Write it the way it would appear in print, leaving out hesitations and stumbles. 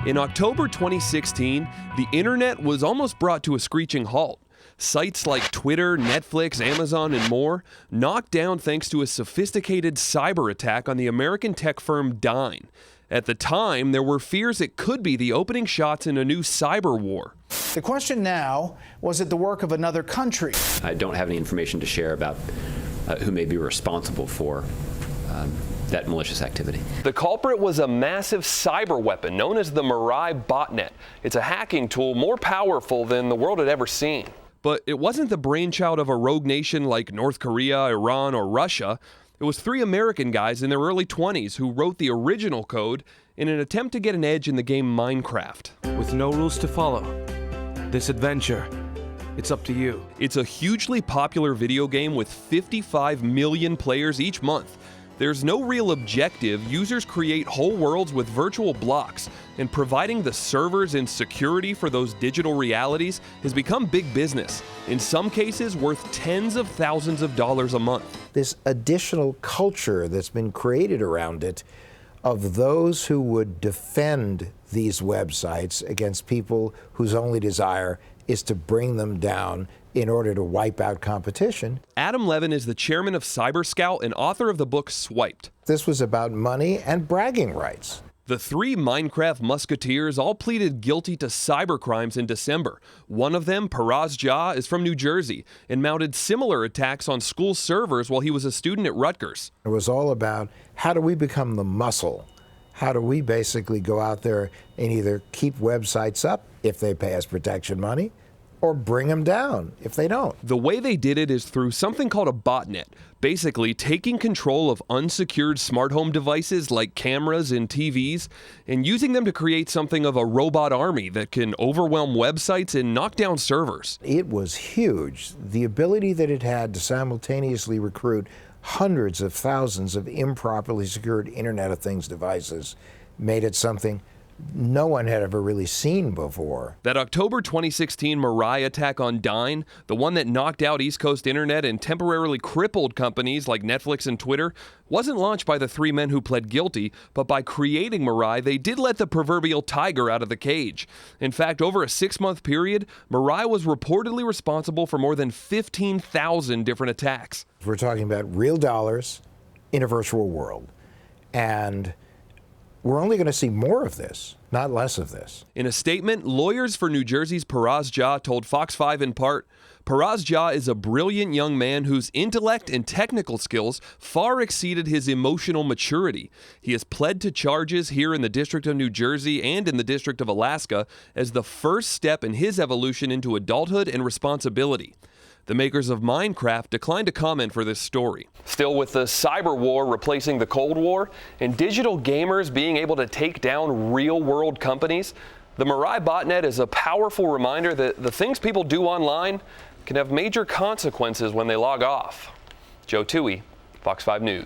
In October 2016, the internet was almost brought to a screeching halt. Sites like Twitter, Netflix, Amazon, and more knocked down thanks to a sophisticated cyber attack on the American tech firm Dyn. At the time, there were fears it could be the opening shots in a new cyber war. The question now, was it the work of another country? I don't have any information to share about who may be responsible for that malicious activity. The culprit was a massive cyber weapon known as the Mirai Botnet. It's a hacking tool more powerful than the world had ever seen. But it wasn't the brainchild of a rogue nation like North Korea, Iran, or Russia. It was 3 American guys in their early 20s who wrote the original code in an attempt to get an edge in the game Minecraft. With no rules to follow, this adventure, it's up to you. It's a hugely popular video game with 55 million players each month. There's no real objective. Users create whole worlds with virtual blocks, and providing the servers and security for those digital realities has become big business, in some cases worth tens of thousands of dollars a month. This additional culture that's been created around it of those who would defend these websites against people whose only desire is to bring them down in order to wipe out competition. Adam Levin is the chairman of Cyberscout and author of the book Swiped. This was about money and bragging rights. The 3 Minecraft musketeers all pleaded guilty to cybercrimes in December. One of them, Paraz Jah, is from New Jersey and mounted similar attacks on school servers while he was a student at Rutgers. It was all about how do we become the muscle? How do we basically go out there and either keep websites up if they pay us protection money, or bring them down if they don't. The way they did it is through something called a botnet, basically taking control of unsecured smart home devices like cameras and TVs and using them to create something of a robot army that can overwhelm websites and knock down servers. It was huge. The ability that it had to simultaneously recruit hundreds of thousands of improperly secured Internet of Things devices made it something no one had ever really seen before. That October 2016 Mirai attack on Dyn, the one that knocked out East Coast Internet and temporarily crippled companies like Netflix and Twitter, wasn't launched by the 3 men who pled guilty, but by creating Mirai, they did let the proverbial tiger out of the cage. In fact, over a 6-month period, Mirai was reportedly responsible for more than 15,000 different attacks. We're talking about real dollars in a virtual world. And we're only going to see more of this, not less of this. In a statement, lawyers for New Jersey's Paraz Jah told Fox 5 in part, Paraz Jah is a brilliant young man whose intellect and technical skills far exceeded his emotional maturity. He has pled to charges here in the District of New Jersey and in the District of Alaska as the first step in his evolution into adulthood and responsibility. The makers of Minecraft declined to comment for this story. Still, with the cyber war replacing the Cold War and digital gamers being able to take down real-world companies, the Mirai Botnet is a powerful reminder that the things people do online can have major consequences when they log off. Joe Toohey, Fox 5 News.